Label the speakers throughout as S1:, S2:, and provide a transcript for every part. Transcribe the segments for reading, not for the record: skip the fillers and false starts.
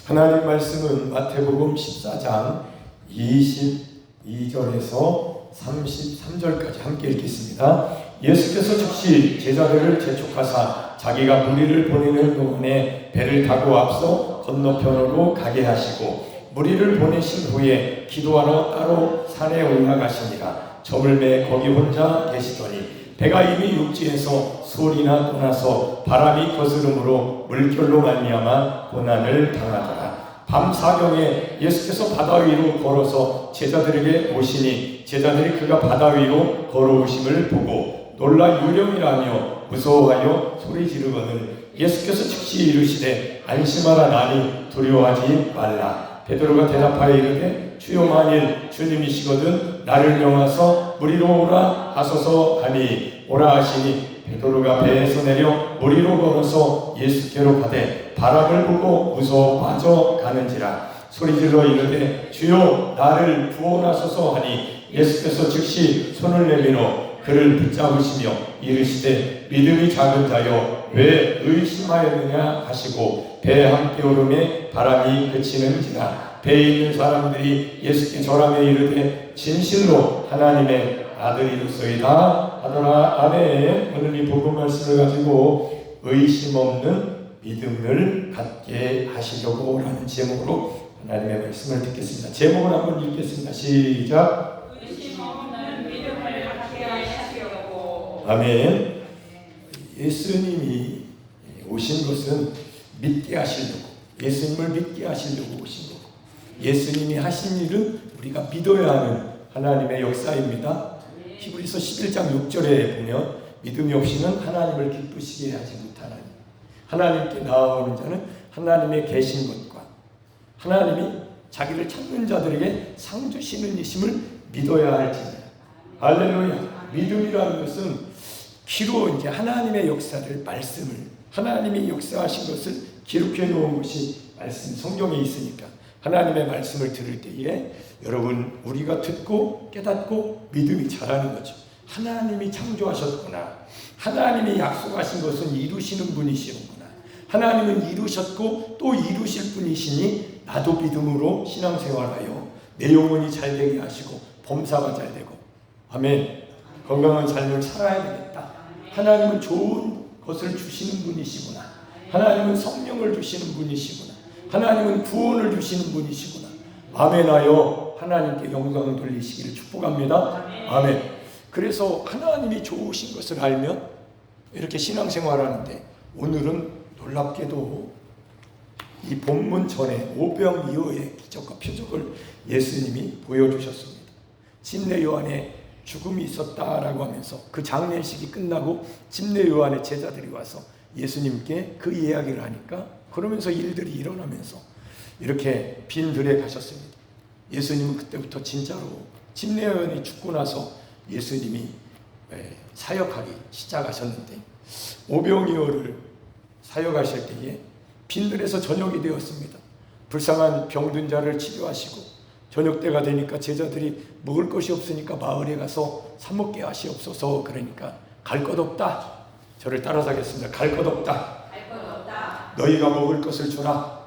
S1: 하나님 말씀은 마태복음 14장 22절에서 33절까지 함께 읽겠습니다. 예수께서 즉시 제자들을 재촉하사 자기가 무리를 보내는 동안에 배를 타고 앞서 건너편으로 가게 하시고 무리를 보내신 후에 기도하러 따로 산에 올라가시니라. 점을 매 거기 혼자 계시더니 배가 이미 육지에서 수월이나 떠나서 바람이 거스름으로 물결로 말미암아 고난을 당하더라. 밤 사경에 예수께서 바다 위로 걸어서 제자들에게 오시니 제자들이 그가 바다 위로 걸어오심을 보고 놀라 유령이라며 무서워하여 소리 지르거늘 예수께서 즉시 이르시되 안심하라 나니 두려워하지 말라. 베드로가 대답하여 이르되 주여 만일 주님이시거든 나를 명하사 무리로 오라 하소서 하니 오라 하시니 베드로가 배에서 내려 무리로 걸어서 예수께로 가되 바람을 보고 무서워 빠져가는지라. 소리질러 이르되 주여 나를 구원하소서 하니 예수께서 즉시 손을 내밀어 그를 붙잡으시며 이르시되 믿음이 작은 자여 왜 의심하였느냐 하시고 배 함께 오름에 바람이 그치는지라. 배에 있는 사람들이 예수께 절하며 이르되 진실로 하나님의 아들이로소이다 하더라. 아멘. 오늘 이 복음 말씀을 가지고 의심 없는 믿음을 갖게 하시려고 라는 제목으로 하나님의 말씀을 듣겠습니다. 제목을 한번 읽겠습니다. 시작.
S2: 의심 없는 믿음을 갖게 하시려고.
S1: 아멘. 예수님이 오신 것은 믿게 하시려고, 예수님을 믿게 하시려고 오신 거고, 예수님이 하신 일은 우리가 믿어야 하는 하나님의 역사입니다. 히브리서 11장 6절에 보면 믿음이 없이는 하나님을 기쁘시게 하지 못하나니 하나님께 나아오는 자는 하나님의 계신 것과 하나님이 자기를 찾는 자들에게 상 주시는 이심을 믿어야 할지니라. 할렐루야. 믿음이라는 것은 기로 이제 하나님의 역사를, 말씀을, 하나님이 역사하신 것을 기록해 놓은 것이 말씀, 성경에 있으니까 하나님의 말씀을 들을 때에 여러분 우리가 듣고 깨닫고 믿음이 자라는 거죠. 하나님이 창조하셨구나. 하나님이 약속하신 것은 이루시는 분이시구나. 하나님은 이루셨고 또 이루실 분이시니 나도 믿음으로 신앙생활하여 내 영혼이 잘 되게 하시고 범사가 잘 되고 아멘. 건강한 삶을 살아야 되겠다. 하나님은 좋은 것을 주시는 분이시구나. 하나님은 성령을 주시는 분이시구나. 하나님은 구원을 주시는 분이시구나. 아멘하여 하나님께 영광을 돌리시기를 축복합니다. 아멘. 그래서 하나님이 좋으신 것을 알면 이렇게 신앙생활하는데 오늘은 놀랍게도 이 본문 전에 오병이어의 기적과 표적을 예수님이 보여주셨습니다. 침례 요한의 죽음이 있었다라고 하면서 그 장례식이 끝나고 침례 요한의 제자들이 와서 예수님께 그 이야기를 하니까 그러면서 일들이 일어나면서 이렇게 빈들에 가셨습니다. 예수님은 그때부터 진짜로 침례 요한이 죽고 나서 예수님이 사역하기 시작하셨는데 오병이어를 사역하실 때에 빈들에서 저녁이 되었습니다. 불쌍한 병든 자를 치료하시고 저녁 때가 되니까 제자들이 먹을 것이 없으니까 마을에 가서 사 먹게 하시옵소서. 그러니까 갈 것 없다. 저를 따라서 하겠습니다. 갈 것 없다. 너희가 먹을 것을 주라.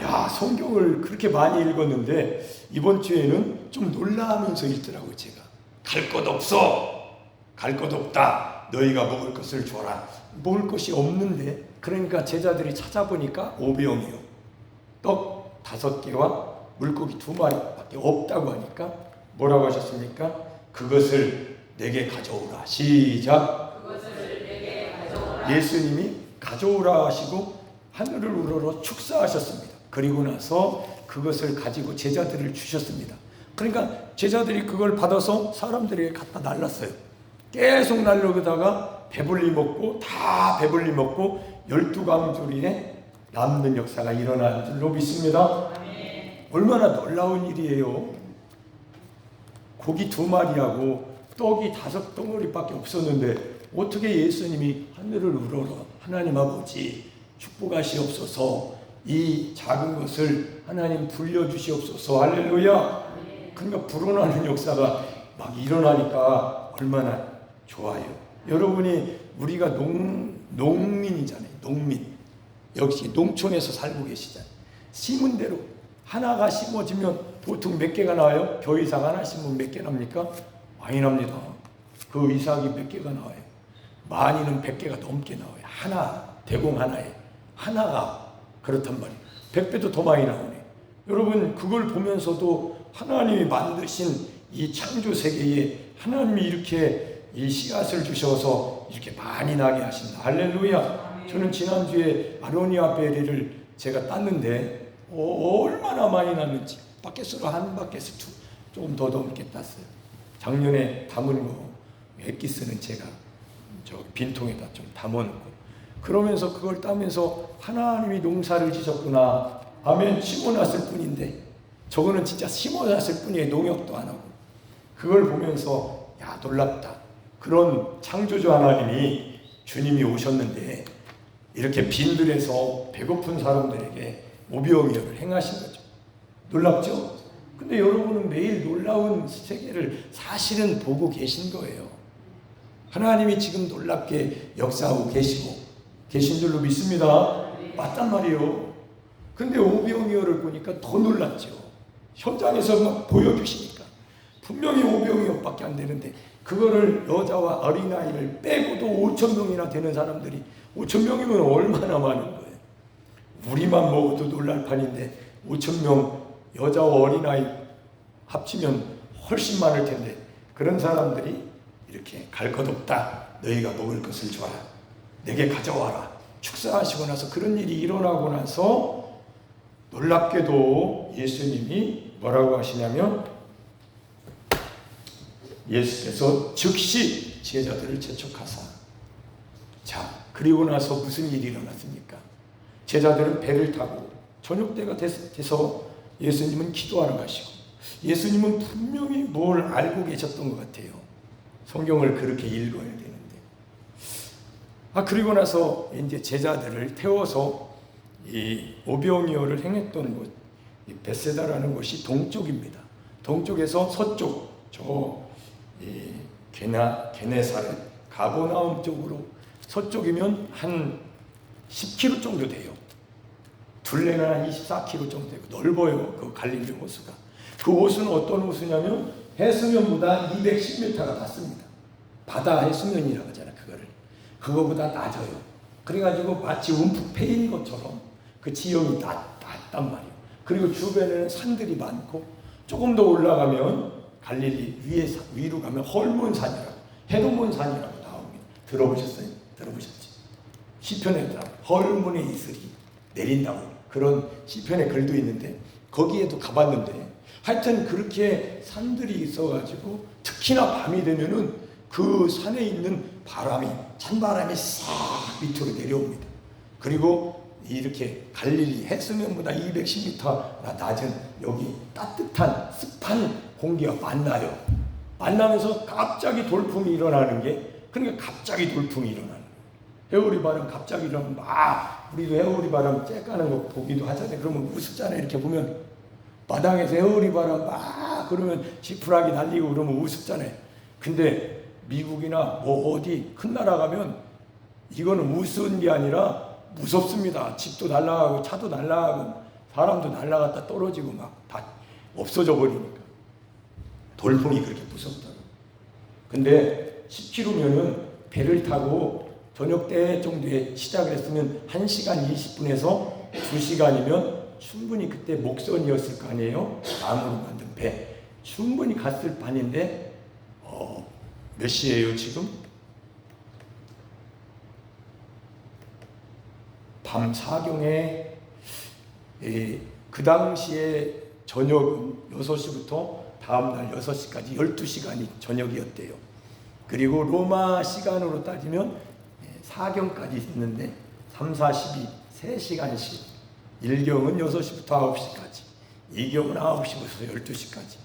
S1: 야, 성경을 그렇게 많이 읽었는데 이번 주에는 좀 놀라면서 읽더라고요. 제가 갈 것 없어. 갈 것 없다. 너희가 먹을 것을 줘라. 먹을 것이 없는데 그러니까 제자들이 찾아보니까 오병이어 떡 5개와 물고기 2마리밖에 없다고 하니까 뭐라고 하셨습니까? 그것을 내게 가져오라. 시작.
S2: 그것을 내게 가져오라.
S1: 예수님이 가져오라 하시고 하늘을 우러러 축사하셨습니다. 그리고 나서 그것을 가지고 제자들을 주셨습니다. 그러니까 제자들이 그걸 받아서 사람들에게 갖다 날랐어요. 계속 날르다가 배불리 먹고 다 배불리 먹고 12강조리에 남는 역사가 일어난 줄로 믿습니다. 얼마나 놀라운 일이에요. 고기 2마리하고 떡이 5덩어리밖에 없었는데 어떻게 예수님이 하늘을 우러러 하나님 아버지 축복하시옵소서, 이 작은 것을 하나님 불려주시옵소서. 할렐루야. 그러니까 불어나는 역사가 막 일어나니까 얼마나 좋아요. 여러분이 우리가 농민이잖아요. 농민. 역시 농촌에서 살고 계시잖아요. 심은 대로 하나가 심어지면 보통 몇 개가 나와요? 겨 이삭 하나 심으면 몇 개 납니까? 많이 납니다. 그 이삭이 몇 개가 나와요? 많이는 100개가 넘게 나와요. 하나, 대공 하나에 하나가 그렇단 말이에요. 100배도 더 많이 나오네. 여러분 그걸 보면서도 하나님이 만드신 이 창조 세계에 하나님이 이렇게 이 씨앗을 주셔서 이렇게 많이 나게 하신다. 할렐루야. 저는 지난주에 아로니아 베리를 제가 땄는데 얼마나 많이 났는지 바켓으로 한 바켓을 조금 더 넘게 땄어요. 작년에 담은 거 액기스는 제가 저 빈통에다 좀 담아놓고 그러면서 그걸 따면서 하나님이 농사를 지셨구나. 아멘. 심어놨을 뿐인데 저거는 진짜 심어놨을 뿐이에요. 농약도 안 하고. 그걸 보면서 야 놀랍다. 그런 창조주 하나님이 주님이 오셨는데 이렇게 빈들에서 배고픈 사람들에게 오병이어를 행하신 거죠. 놀랍죠? 근데 여러분은 매일 놀라운 세계를 사실은 보고 계신 거예요. 하나님이 지금 놀랍게 역사하고 계신 줄로 믿습니다. 맞단 말이에요. 근데 오병이어를 보니까 더 놀랐죠. 현장에서 막 보여주시니까 분명히 오병이어밖에 안 되는데 그거를 여자와 어린아이를 빼고도 5,000명이나 되는 사람들이 5,000명이면 얼마나 많은 거예요. 우리만 먹어도 놀랄 판인데 5,000명 여자와 어린아이 합치면 훨씬 많을 텐데 그런 사람들이 이렇게 갈 것 없다. 너희가 먹을 것을 줘라. 내게 가져와라. 축사하시고 나서 그런 일이 일어나고 나서 놀랍게도 예수님이 뭐라고 하시냐면 예수께서 즉시 제자들을 재촉하사 자 그리고 나서 무슨 일이 일어났습니까? 제자들은 배를 타고 저녁 때가 돼서 예수님은 기도하러 가시고 예수님은 분명히 뭘 알고 계셨던 것 같아요. 성경을 그렇게 읽어야 되는데 그리고 나서 이제 제자들을 태워서 이 오병이어를 행했던 곳 벳세다라는 곳이 동쪽입니다. 동쪽에서 서쪽 저 게네사렛 가버나움 쪽으로 서쪽이면 한 10km 정도 돼요. 둘레는 한 24km 정도 되고 넓어요. 그 갈릴리 호수가. 그 호수는 어떤 호수냐면 해수면보다 210m가 낮습니다. 바다 해수면이라고 하잖아. 그거보다 낮아요. 그래가지고 마치 움푹 패인 것처럼 그 지형이 낮단 말이에요. 그리고 주변에는 산들이 많고 조금 더 올라가면 갈릴리 위로 가면 헐몬산이라고 헤르몬산이라고 나옵니다. 들어보셨어요? 들어보셨지? 시편에 헐몬의 이슬이 내린다고 그런 시편의 글도 있는데 거기에도 가봤는데 하여튼 그렇게 산들이 있어가지고 특히나 밤이 되면은 그 산에 있는 바람이 찬바람이 싹 밑으로 내려옵니다. 그리고 이렇게 갈릴리 해수면보다 210m나 낮은 여기 따뜻한 습한 공기가 만나요. 만나면서 갑자기 돌풍이 일어나는 게 그러니까 갑자기 돌풍이 일어나는 거예요. 해오리 바람 갑자기 일어나면 막 우리도 해오리 바람 쬐까는 거 보기도 하잖아요. 그러면 우습잖아요. 이렇게 보면 마당에서 해오리 바람 막 그러면 지푸라기 날리고 그러면 우습잖아요. 근데 미국이나 뭐 어디 큰 나라 가면 이거는 우스운 게 아니라 무섭습니다. 집도 날아가고 차도 날아가고 사람도 날아갔다 떨어지고 막 다 없어져 버리니까 돌풍이 그렇게 무섭다고. 근데 10km면은 배를 타고 저녁 때 정도에 시작을 했으면 1시간 20분에서 2시간이면 충분히 그때 목선이었을 거 아니에요. 나무로 만든 배 충분히 갔을 판인데 몇 시예요 지금? 밤 4경에 그 당시에 저녁은 6시부터 다음날 6시까지 12시간이 저녁이었대요. 그리고 로마 시간으로 따지면 4경까지 있는데 3, 4, 12, 3시간씩 1경은 6시부터 9시까지 2경은 9시부터 12시까지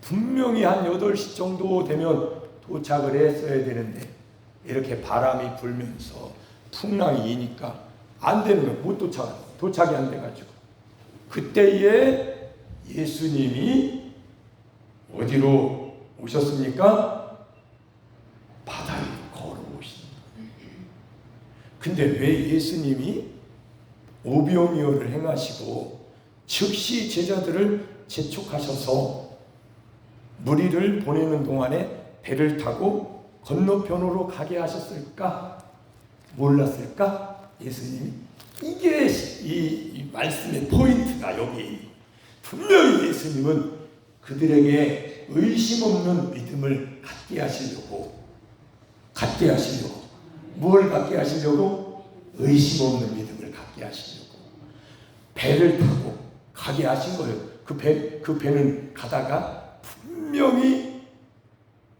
S1: 분명히 한 8시 정도 되면 도착을 했어야 되는데 이렇게 바람이 불면서 풍랑이 이니까 안 되는 거예요. 못 도착이 안 돼가지고 그때에 예수님이 어디로 오셨습니까? 바다에 걸어오신. 근데 왜 예수님이 오병이어를 행하시고 즉시 제자들을 재촉하셔서 무리를 보내는 동안에 배를 타고 건너편으로 가게 하셨을까? 몰랐을까? 예수님이. 이게 이 말씀의 포인트가 여기. 분명히 예수님은 그들에게 의심 없는 믿음을 갖게 하시려고 뭘 갖게 하시려고? 의심 없는 믿음을 갖게 하시려고 배를 타고 가게 하신 거예요. 그 배는 가다가 분명히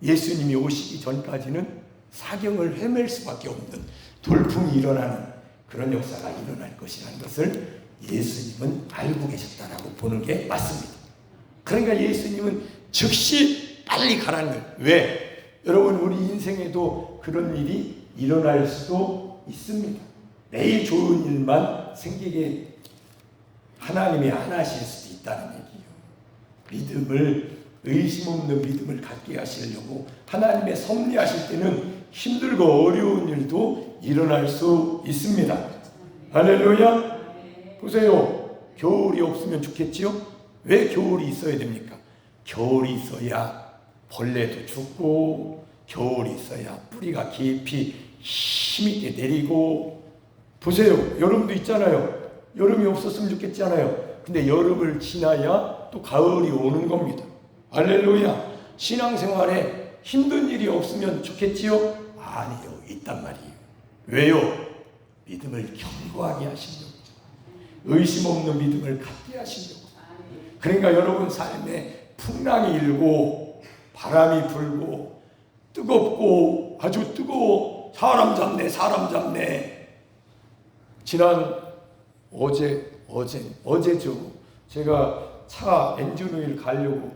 S1: 예수님이 오시기 전까지는 사경을 헤맬 수밖에 없는 돌풍이 일어나는 그런 역사가 일어날 것이라는 것을 예수님은 알고 계셨다라고 보는 게 맞습니다. 그러니까 예수님은 즉시 빨리 가라는 거예요. 왜? 여러분, 우리 인생에도 그런 일이 일어날 수도 있습니다. 매일 좋은 일만 생기게 하나님이 안 하실 수도 있다는 얘기예요. 믿음을, 의심 없는 믿음을 갖게 하시려고 하나님의 섭리하실 때는 힘들고 어려운 일도 일어날 수 있습니다. 할렐루야. 보세요. 겨울이 없으면 좋겠지요? 왜 겨울이 있어야 됩니까? 겨울이 있어야 벌레도 죽고, 겨울이 있어야 뿌리가 깊이 힘있게 내리고. 보세요. 여름도 있잖아요. 여름이 없었으면 좋겠잖아요. 근데 여름을 지나야 또 가을이 오는 겁니다. 할렐루야. 신앙생활에 힘든 일이 없으면 좋겠지요? 아니요. 있단 말이에요. 왜요? 믿음을 견고하게 하시려고, 의심 없는 믿음을 갖게 하시려고. 그러니까 여러분 삶에 풍랑이 일고 바람이 불고 뜨겁고 아주 뜨거워, 사람 잡네. 지난 어제죠. 제가 차 엔진 오일 가려고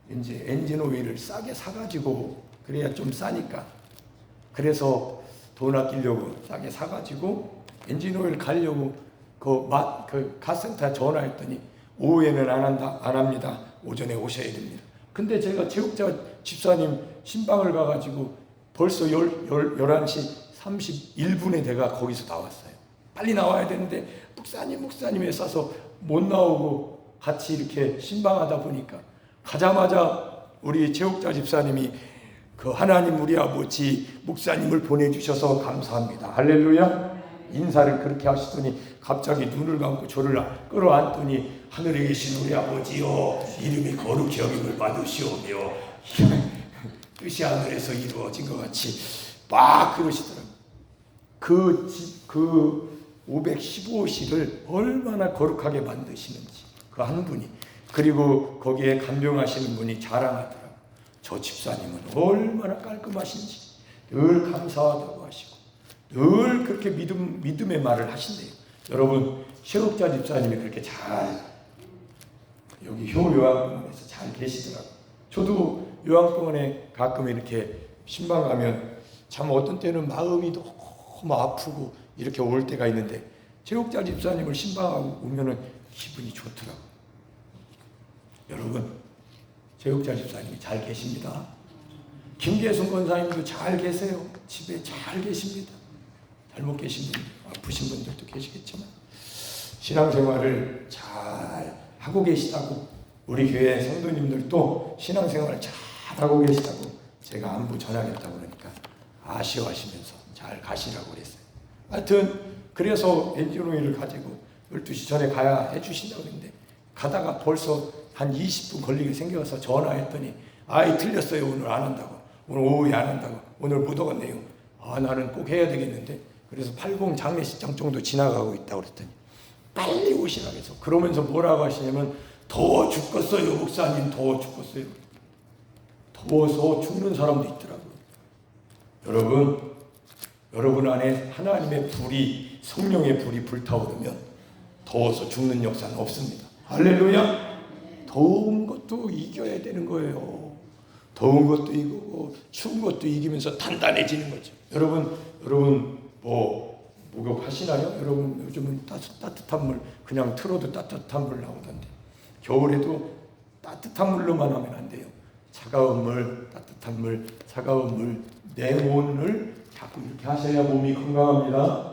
S1: 이제 엔진 오일을 싸게 사가지고, 그래야 좀 싸니까, 그래서 돈 아끼려고 싸게 사가지고 엔진 오일 가려고 그 카센터에 전화했더니 오후에는 안 합니다. 오전에 오셔야 됩니다. 근데 제가 체육자 집사님 신방을 가가지고 벌써 11시 31분에 내가 거기서 나왔어요. 빨리 나와야 되는데 목사님에 싸서 못 나오고 같이 이렇게 신방하다 보니까, 가자마자 우리 체육자 집사님이 그 하나님 우리 아버지 목사님을 보내주셔서 감사합니다. 할렐루야. 인사를 그렇게 하시더니 갑자기 눈을 감고 저를 끌어안더니, 하늘에 계신 우리 아버지요, 이름이 거룩히 여김을 받으시오며 뜻이 하늘에서 이루어진 것 같이 막 그러시더라고요. 그 515시를 얼마나 거룩하게 만드시는지 그 한 분이, 그리고 거기에 간병하시는 분이 자랑하더라고요. 저 집사님은 얼마나 깔끔하신지 늘 감사하다고 하시고 늘 그렇게 믿음의 말을 하신대요. 여러분, sheok자 집사님이 그렇게 잘 여기 효 요양병원에서 잘 계시더라고요. 저도 요양병원에 가끔 이렇게 신방 가면 참 어떤 때는 마음이 너무 아프고 이렇게 올 때가 있는데, sheok자 집사님을 신방하고 오면은 기분이 좋더라고요. 여러분, sheok자 집사님이 잘 계십니다. 김계순 권사님도 잘 계세요. 집에 잘 계십니다. 잘못 계신 분들, 아프신 분들도 계시겠지만 신앙생활을 잘 하고 계시다고, 우리 교회 성도님들도 신앙생활을 잘 하고 계시다고 제가 안부 전하겠다고 그러니까 아쉬워하시면서 잘 가시라고 그랬어요. 하여튼 그래서 엔진오일을 가지고 12시 전에 가야 해주신다고 그랬는데, 가다가 벌써 한 20분 걸리게 생겨서 전화했더니 아이 틀렸어요. 오늘 안 한다고. 오늘 오후에 안 한다고. 오늘 못 오겠네요. 나는 꼭 해야 되겠는데. 그래서 80 장례식장 정도 지나가고 있다고 그랬더니 빨리 오시라고 해서, 그러면서 뭐라고 하시냐면, 더워 죽겠어요 목사님, 더워 죽겠어요. 더워서 죽는 사람도 있더라고요. 여러분 안에 하나님의 불이, 성령의 불이 불타오르면 더워서 죽는 역사는 없습니다. 할렐루야. 더운 것도 이겨야 되는 거예요. 더운 것도 이기고 추운 것도 이기면서 단단해지는 거죠. 여러분 목욕하시나요? 여러분 요즘은 따뜻한 물 그냥 틀어도 따뜻한 물 나오던데, 겨울에도 따뜻한 물로만 하면 안 돼요. 차가운 물, 따뜻한 물, 차가운 물, 냉온을 자꾸 이렇게 하셔야 몸이 건강합니다.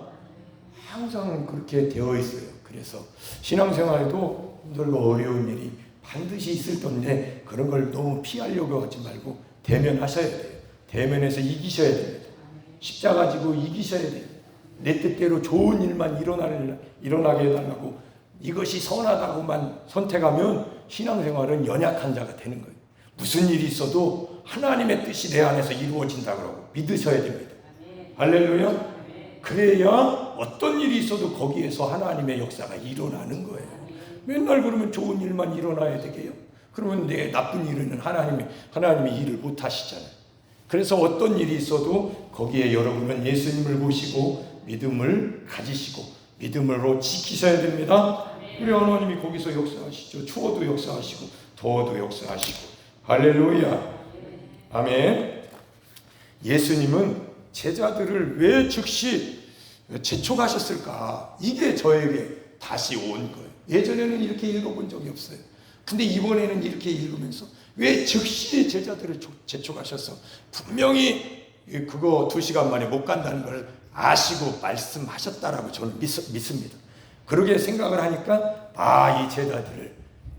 S1: 항상 그렇게 되어 있어요. 그래서 신앙생활에도 힘들고 어려운 일이 반드시 있을 건데 그런 걸 너무 피하려고 하지 말고 대면하셔야 돼요. 대면해서 이기셔야 됩니다. 십자가 지고 이기셔야 돼요. 내 뜻대로 좋은 일만 일어나게 해달라고 이것이 선하다고만 선택하면 신앙생활은 연약한 자가 되는 거예요. 무슨 일이 있어도 하나님의 뜻이 내 안에서 이루어진다고 믿으셔야 됩니다. 할렐루야. 그래야 어떤 일이 있어도 거기에서 하나님의 역사가 일어나는 거예요. 맨날 그러면 좋은 일만 일어나야 되게요? 그러면 내 나쁜 일은 하나님이 일을 못 하시잖아요. 그래서 어떤 일이 있어도 거기에 여러분은 예수님을 보시고 믿음을 가지시고 믿음으로 지키셔야 됩니다. 우리 하나님이 거기서 역사하시죠. 추워도 역사하시고 더워도 역사하시고. 할렐루야. 아멘. 예수님은 제자들을 왜 즉시 재촉하셨을까? 이게 저에게 다시 온 거예요. 예전에는 이렇게 읽어본 적이 없어요. 근데 이번에는 이렇게 읽으면서 왜 즉시 제자들을 재촉하셔서 분명히 그거 2시간 만에 못 간다는 걸 아시고 말씀하셨다라고 저는 믿습니다. 그러게 생각을 하니까 이 제자들을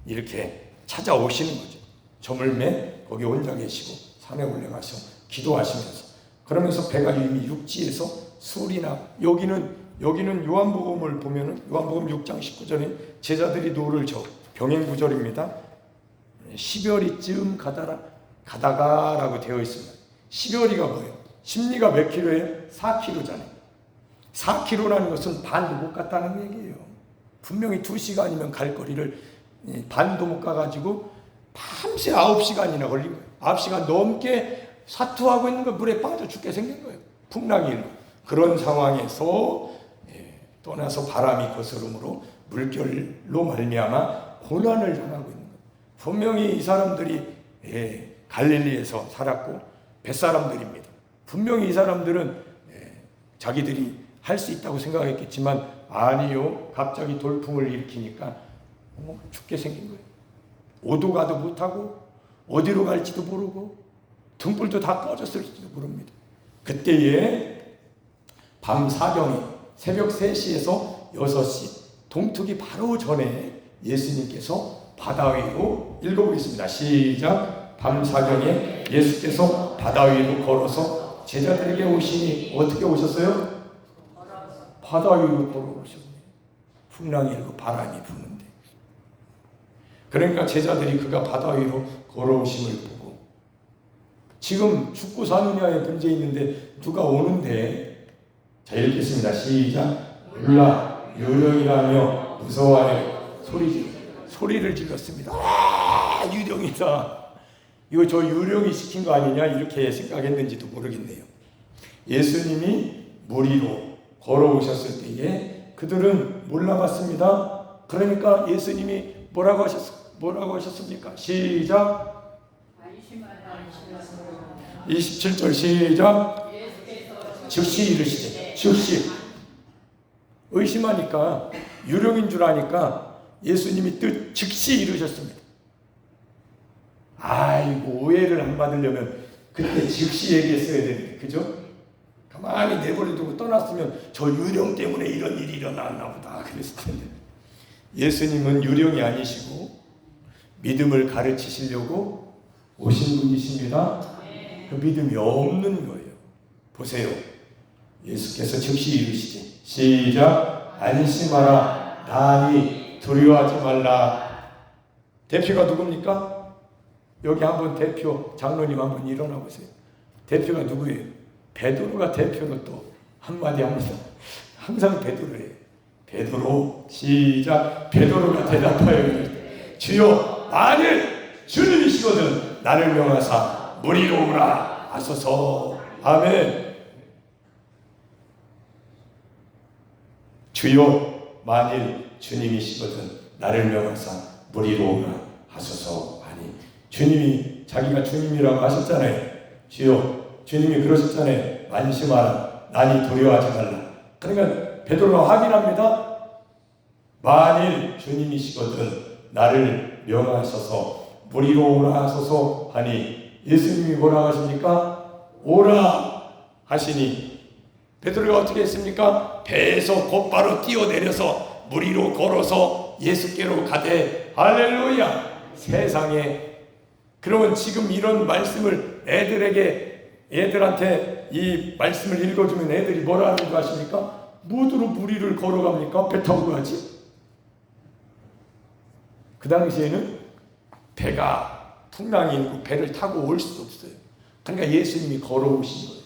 S1: 이렇게 찾아오시는 거죠. 저물매 거기 혼자 계시고 산에 올라가서 기도하시면서 그러면서 배가 이미 육지에서 술이나 여기는 요한복음을 보면은 요한복음 6장 19절에 제자들이 노를 저 병행 구절입니다. 10여리쯤 가다가라고 되어 있습니다. 10여리가 뭐예요? 심리가 몇 킬로예요? 4킬로잖아요. 4킬로라는 것은 반도 못 갔다는 얘기예요. 분명히 2시간이면 갈 거리를 반도 못 가가지고 밤새 9시간이나 걸린 거예요. 9시간 넘게 사투하고 있는 거 물에 빠져 죽게 생긴 거예요. 풍랑이 그런 상황에서 떠나서 바람이 거스름으로 물결로 말미암아 고난을 당하고 있는 거예요. 분명히 이 사람들이 갈릴리에서 살았고 뱃사람들입니다. 분명히 이 사람들은 자기들이 할 수 있다고 생각했겠지만 아니요. 갑자기 돌풍을 일으키니까 죽게 생긴 거예요. 오도 가도 못하고 어디로 갈지도 모르고 등불도 다 꺼졌을지도 모릅니다. 그때에 밤 사경에 새벽 3시에서 6시 동특이 바로 전에 예수님께서 바다 위로 읽어보겠습니다. 시작. 밤 사경에 예수께서 바다 위로 걸어서 제자들에게 오시니 어떻게 오셨어요? 바다 위로 걸어오셨네요. 풍랑이 일고 바람이 부는데. 그러니까 제자들이 그가 바다 위로 걸어오심을 보고 지금 죽고 사느냐의 문제 있는데 누가 오는데 자 읽겠습니다. 시작. 놀라 유령이라며 무서워하여 소리를 질렀습니다. 유령이다. 이거 저 유령이 시킨 거 아니냐 이렇게 생각했는지도 모르겠네요. 예수님이 물 위로 걸어오셨을 때에 그들은 몰라봤습니다. 그러니까 예수님이 뭐라고 하셨습니까? 시작. 27절 시작. 즉시 이르시되 즉시 의심하니까 유령인 줄 아니까 예수님이 즉시 이르셨습니다. 아이고 오해를 안 받으려면 그때 즉시 얘기했어야 되는데 그죠? 가만히 내버려두고 떠났으면 저 유령 때문에 이런 일이 일어났나 보다 그랬을 텐데 예수님은 유령이 아니시고 믿음을 가르치시려고 오신 분이십니다. 그 믿음이 없는 거예요. 보세요. 예수께서 즉시 이르시되 시작. 안심하라 나니 두려워하지 말라. 대표가 누굽니까? 여기 한번 대표 장로님 한번 일어나 보세요. 대표가 누구예요? 베드로가 대표로 또 한마디 합니다. 항상 베드로예요. 베드로 시작. 베드로가 대답하여 이르되 주여 만일 주님이시거든 나를 명하사 물 위로 오라 하소서. 아멘. 주여 만일 주님이시거든 나를 명하사 물 위로 오라 하소서 하니 주님이 자기가 주님이라고 하셨잖아요. 주여 주님이 그러셨잖아요. 안심하라 나니 두려워하지 말라. 그러니까 베드로가 확인합니다. 만일 주님이시거든 나를 명하셔서 물 위로 오라 하소서 하니 예수님이 뭐라 하십니까? 오라 하시니 베드로가 어떻게 했습니까? 배에서 곧바로 뛰어내려서 무리로 걸어서 예수께로 가되 할렐루야. 세상에 그러면 지금 이런 말씀을 애들한테 이 말씀을 읽어주면 애들이 뭐라 하는 거 아십니까? 무드로 무리를 걸어갑니까? 배 타고 가지? 그 당시에는 배가 풍랑이 있고 배를 타고 올 수도 없어요. 그러니까 예수님이 걸어오신 거예요.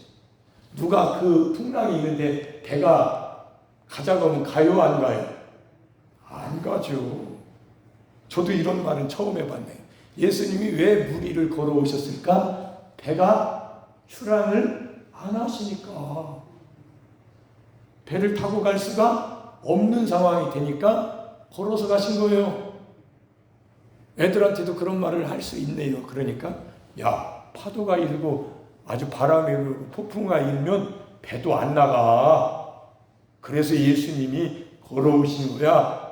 S1: 누가 그 풍랑이 있는데 배가 가자고 하면 가요, 안 가요? 안 가죠. 저도 이런 말은 처음 해봤네요. 예수님이 왜 무리를 걸어오셨을까? 배가 출항을 안 하시니까. 배를 타고 갈 수가 없는 상황이 되니까 걸어서 가신 거예요. 애들한테도 그런 말을 할 수 있네요. 그러니까 야, 파도가 일고 아주 바람이 일고 폭풍가 일면 배도 안 나가. 그래서 예수님이 걸어오신 거야.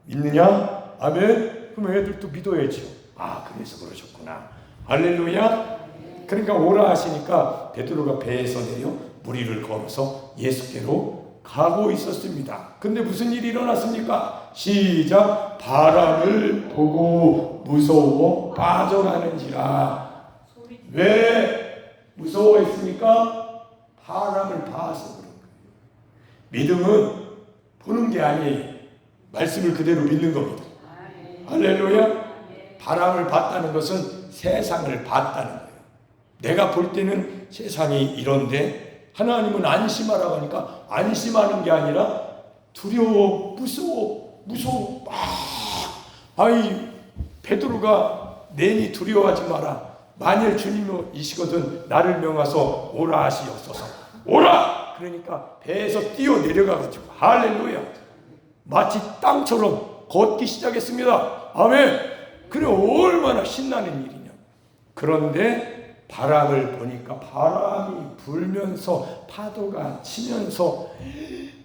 S1: 믿느냐? 아멘. 그럼 애들도 믿어야죠. 아, 그래서 그러셨구나. 할렐루야. 그러니까 오라 하시니까 베드로가 배에서 내려 무리를 걸어서 예수께로 가고 있었습니다. 근데 무슨 일이 일어났습니까? 시작. 바람을 보고 무서워 빠져가는지라. 왜 무서워했습니까? 바람을 봐서 그런 거예요. 믿음은 보는 게 아니에요. 말씀을 그대로 믿는 겁니다. 할렐루야. 바람을 봤다는 것은 세상을 봤다는 거예요. 내가 볼 때는 세상이 이런데 하나님은 안심하라고 하니까 안심하는 게 아니라 두려워, 무서워. 아이, 베드로가 내니 두려워하지 마라. 만일 주님이시거든 나를 명하소 오라 하시옵소서. 오라! 그러니까 배에서 뛰어 내려가가지고 할렐루야. 마치 땅처럼 걷기 시작했습니다. 아멘. 그래 얼마나 신나는 일이냐. 그런데 바람을 보니까 바람이 불면서 파도가 치면서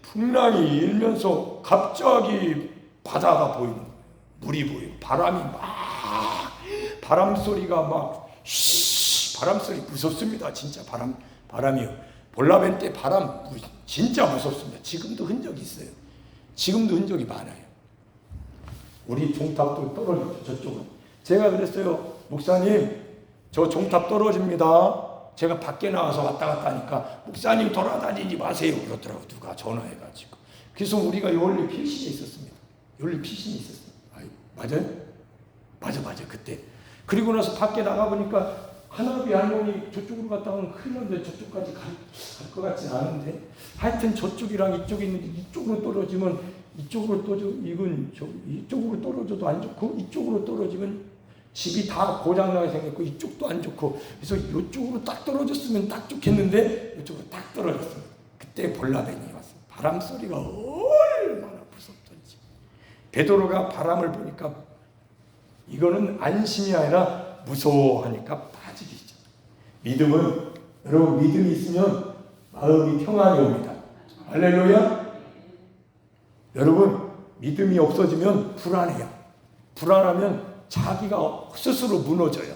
S1: 풍랑이 일면서 갑자기 바다가 보이는 거예요. 물이 보여요. 바람이 막 바람 소리가 막 바람 소리 무섭습니다. 진짜 바람이요. 볼라벤 때 바람 진짜 무섭습니다. 지금도 흔적이 있어요. 지금도 흔적이 많아요. 우리 종탑도 떨어졌죠. 저쪽은. 제가 그랬어요. 목사님, 저 종탑 떨어집니다. 제가 밖에 나와서 왔다 갔다 하니까 목사님 돌아다니지 마세요. 그러더라고. 누가 전화해가지고. 그래서 우리가 연립 필신이 있었습니다. 연립 필신이 있었어요. 맞아요? 맞아. 그때. 그리고 나서 밖에 나가보니까 하나비 할머니 저쪽으로 갔다 오면 큰일 났는데 저쪽까지 갈 것 같지 않은데 하여튼 저쪽이랑 이쪽이 있는데 이쪽으로 떨어지면 이쪽으로 이쪽으로 떨어져도 안 좋고 이쪽으로 떨어지면 집이 다 고장나게 생겼고 이쪽도 안 좋고 그래서 이쪽으로 딱 떨어졌으면 딱 좋겠는데 이쪽으로 딱 떨어졌어요. 그때 볼라벤이 왔어요. 바람 소리가 얼마나 무섭던지. 베드로가 바람을 보니까 이거는 안심이 아니라 무서워하니까 빠지기 시작. 믿음은 여러분 믿음이 있으면 마음이 평안이 옵니다. 할렐루야. 여러분 믿음이 없어지면 불안해요. 불안하면 자기가 스스로 무너져요.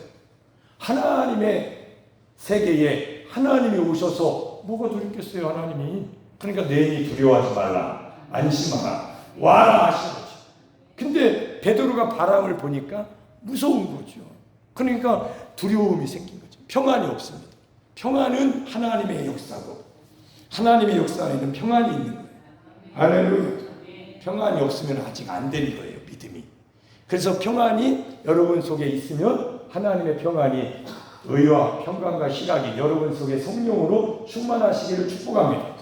S1: 하나님의 세계에 하나님이 오셔서 뭐가 두렵겠어요. 하나님이. 그러니까 내니 두려워하지 말라. 안심하라. 와라 하신 거죠. 근데 베드로가 바람을 보니까 무서운 거죠. 그러니까 두려움이 생긴 거죠. 평안이 없습니다. 평안은 하나님의 역사고 하나님의 역사에는 평안이 있는 거예요. 할렐루야. 평안이 없으면 아직 안 되는 거예요. 믿음이. 그래서 평안이 여러분 속에 있으면 하나님의 평안이 의와 평강과 희락이 여러분 속에 성령으로 충만하시기를 축복합니다.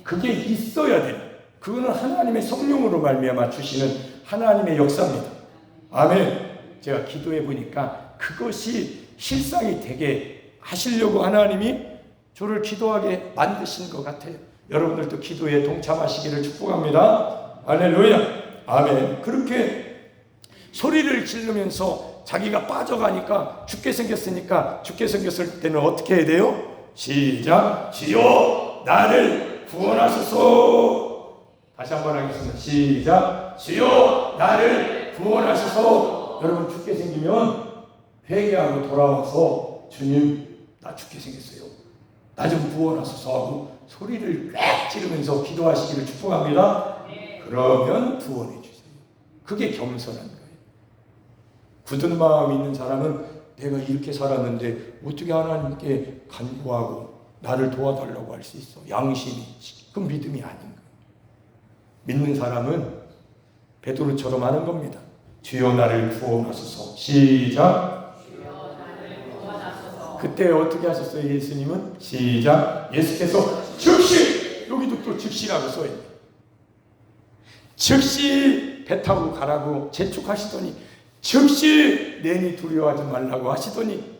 S1: 그게 있어야 돼요. 그거는 하나님의 성령으로 말미암아 주시는 하나님의 역사입니다. 아멘. 제가 기도해 보니까 그것이 실상이 되게 하시려고 하나님이 저를 기도하게 만드신 것 같아요. 여러분들도 기도에 동참하시기를 축복합니다. 할렐루야. 아멘. 그렇게 소리를 지르면서 자기가 빠져가니까 죽게 생겼으니까 죽게 생겼을 때는 어떻게 해야 돼요? 시작. 주여 나를 구원하소서. 다시 한번 하겠습니다. 시작. 주여 나를 구원하소서. 여러분 죽게 생기면 회개하고 돌아와서 주님 나 죽게 생겼어요. 나 좀 구원하소서 하고 소리를 꽉 지르면서 기도하시기를 축복합니다. 그러면 구원해 주세요. 그게 겸손한 거예요. 굳은 마음이 있는 사람은 내가 이렇게 살았는데 어떻게 하나님께 간구하고 나를 도와달라고 할 수 있어? 양심이 있지. 그건 믿음이 아닌 거예요. 믿는 사람은 베드로처럼 하는 겁니다. 주여 나를 구원하소서. 시작.
S2: 주여 나를 구원하소서.
S1: 그때 어떻게 하셨어요? 예수님은 시작. 예수께서 즉시, 여기도 또 즉시라고 써있네요. 즉시 배 타고 가라고 재촉하시더니, 즉시 내니 두려워하지 말라고 하시더니,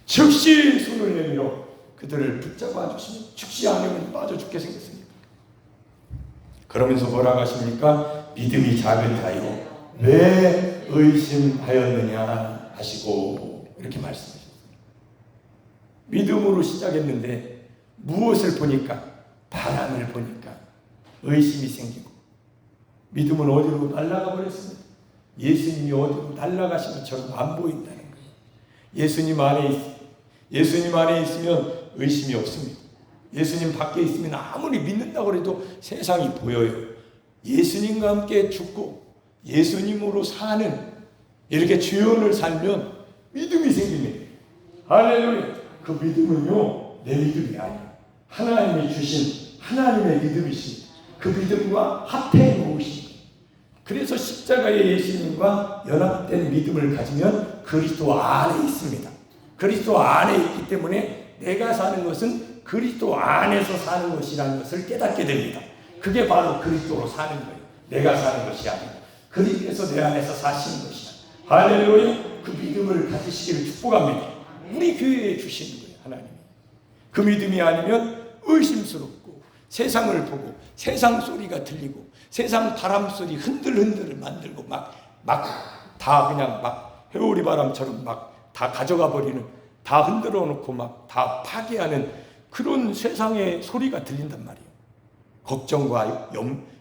S1: 즉시 손을 내밀어 그들을 붙잡아 주시니 즉시 안에는 빠져 죽게 생겼습니다. 그러면서 뭐라고 하십니까? 믿음이 작은 자요 왜 의심하였느냐 하시고 이렇게 말씀하셨어요. 믿음으로 시작했는데 무엇을 보니까? 바람을 보니까 의심이 생기고, 믿음은 어디로 날아가 버렸습니다. 예수님이 어디로 날아가신 것처럼 안 보인다는 거예요. 예수님 안에 있으면 의심이 없습니다. 예수님 밖에 있으면 아무리 믿는다고 해도 세상이 보여요. 예수님과 함께 죽고 예수님으로 사는 이렇게 주연을 살면 믿음이 생깁니다. 할렐루야. 그 믿음은요, 내 믿음이 아니에요. 하나님이 주신 하나님의 믿음이십니다. 그 믿음과 합해 놓으신. 그래서 십자가의 예수님과 연합된 믿음을 가지면 그리스도 안에 있습니다. 그리스도 안에 있기 때문에 내가 사는 것은 그리스도 안에서 사는 것이라는 것을 깨닫게 됩니다. 그게 바로 그리스도로 사는 거예요. 내가 사는 것이 아니고 그리스도께서 내 안에서 사시는 것이야. 할렐루야. 그 믿음을 가지시기를 축복합니다. 우리 교회에 주시는 거예요, 하나님이. 그 믿음이 아니면 의심스럽고 세상을 보고 세상 소리가 들리고 세상 바람 소리 흔들흔들을 만들고 막 다 그냥 막 회오리 바람처럼 막 다 가져가 버리는, 다 흔들어 놓고 막 다 파괴하는 그런 세상의 소리가 들린단 말이에요. 걱정과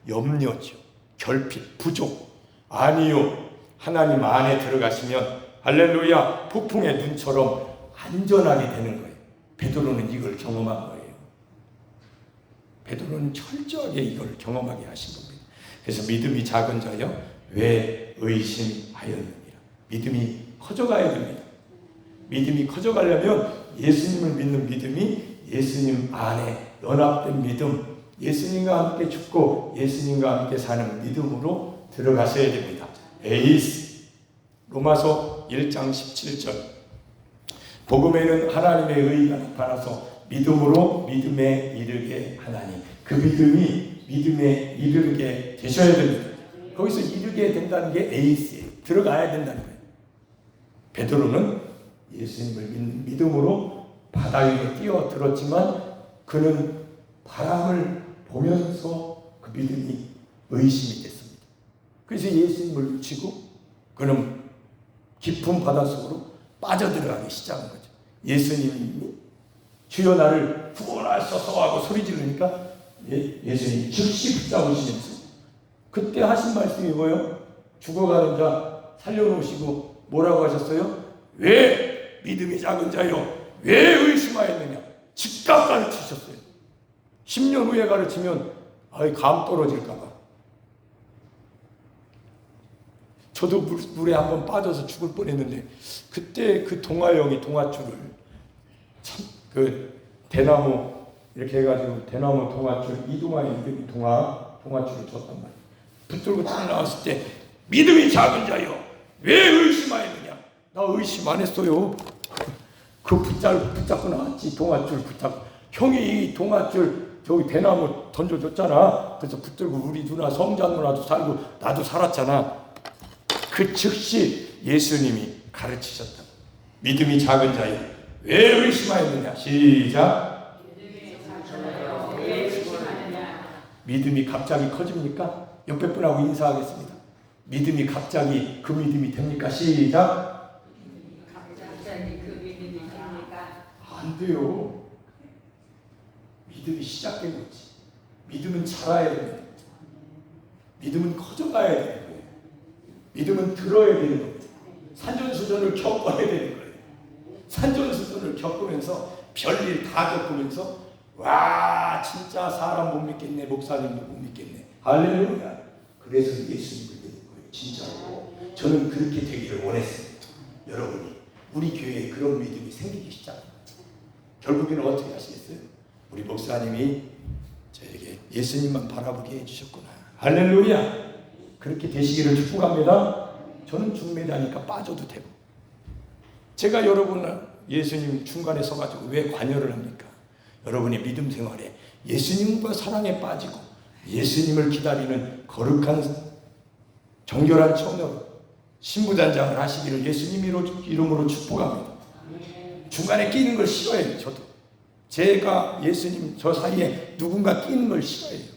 S1: 염려죠. 결핍, 부족. 아니요. 하나님 안에 들어가시면 할렐루야, 폭풍의 눈처럼 안전하게 되는 거예요. 베드로는 이걸 경험한 거예요. 베드로는 철저하게 이걸 경험하게 하신 겁니다. 그래서 믿음이 작은 자여 왜 의심하였느니라. 믿음이 커져가야 됩니다. 믿음이 커져가려면 예수님을 믿는 믿음이 예수님 안에 연합된 믿음, 예수님과 함께 죽고 예수님과 함께 사는 믿음으로 들어가셔야 됩니다. 에이스. 로마서 1장 17절. 복음에는 하나님의 의가 나타나서 믿음으로 믿음에 이르게 하나니. 그 믿음이 믿음에 이르게 되셔야 됩니다. 거기서 이르게 된다는 게 에이스예요. 들어가야 된다는 거예요. 베드로는 예수님을 믿는 믿음으로 바다 위로 뛰어들었지만 그는 바람을 보면서 그 믿음이 의심이 됐습니다. 그래서 예수님을 놓치고 그는 깊은 바닷속으로 빠져들어가기 시작한 거죠. 예수님이 주여 나를 구원하소서 하고 소리 지르니까 예수님이 즉시 붙잡으시면서 그때 하신 말씀이 뭐예요? 죽어가는 자 살려놓으시고 뭐라고 하셨어요? 왜 믿음이 작은 자요 왜 의심하였느냐. 즉각 가르치셨어요. 10년 후에 가르치면 감 떨어질까 봐. 저도 물에 한번 빠져서 죽을 뻔했는데 그때 그 동화형이 동화줄을 참 그 대나무 이렇게 해가지고 대나무 동화줄 이동화의 이름이 동화줄을 줬단 말이에요. 붙들고 딱 나왔을 때 믿음이 작은 자요 왜 의심하였느냐. 나 의심 안 했어요. 그 붙잡고 나왔지. 동화줄 붙잡고. 형이 이 동화줄 저기 대나무 던져줬잖아. 그래서 붙들고 우리 누나 성자 누나도 살고 나도 살았잖아. 그 즉시 예수님이 가르치셨다. 믿음이 작은 자요 왜 의심하였느냐. 시작. 믿음이 갑자기 커집니까? 옆에 분하고 인사하겠습니다. 믿음이 갑자기 그 믿음이 됩니까? 시작.
S2: 갑자기 그 믿음이 됩니까?
S1: 안 돼요. 믿음이 시작된 거지. 믿음은 자라야 됩니다. 믿음은 커져가야 되는 거예요. 믿음은 들어야 되는 겁니다. 산전수전을 겪어야 되는 거예요. 산전수전을 겪으면서 별일 다 겪으면서 와 진짜 사람 못 믿겠네. 목사님도 못 믿겠네. 할렐루야. 그래서 예수님을 믿는 거예요. 진짜로. 저는 그렇게 되기를 원했습니다. 여러분이 우리 교회에 그런 믿음이 생기기 시작합니다. 결국에는 어떻게 하시겠어요? 우리 목사님이 저에게 예수님만 바라보게 해주셨구나. 할렐루야. 그렇게 되시기를 축복합니다. 저는 중매다니까 빠져도 되고, 제가 여러분 예수님 중간에 서가지고 왜 관여를 합니까? 여러분의 믿음 생활에 예수님과 사랑에 빠지고 예수님을 기다리는 거룩한 정결한 처녀로 신부단장을 하시기를 예수님 이름으로 축복합니다. 중간에 끼는 걸 싫어해요. 저도 제가 예수님 저 사이에 누군가 끼는 걸 싫어해요.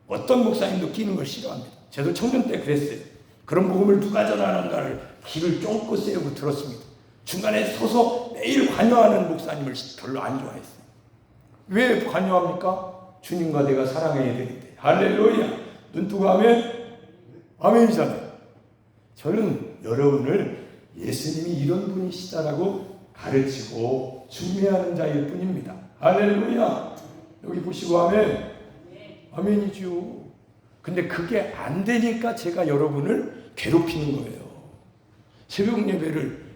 S1: 어떤 목사님도 끼는 걸 싫어합니다. 저도 청년 때 그랬어요. 그런 복음을 누가 전하는가를 귀를 쫑긋 세우고 들었습니다. 중간에 서서 매일 관여하는 목사님을 별로 안 좋아했어요. 왜 관여합니까? 주님과 내가 사랑해야 되는데. 할렐루야. 눈 뜨고 하면 아멘이잖아요. 저는 여러분을 예수님이 이런 분이시다라고 가르치고 중매하는 자일 뿐입니다. 할렐루야. 여기 보시고 하면 아멘이죠. 근데 그게 안 되니까 제가 여러분을 괴롭히는 거예요. 새벽 예배를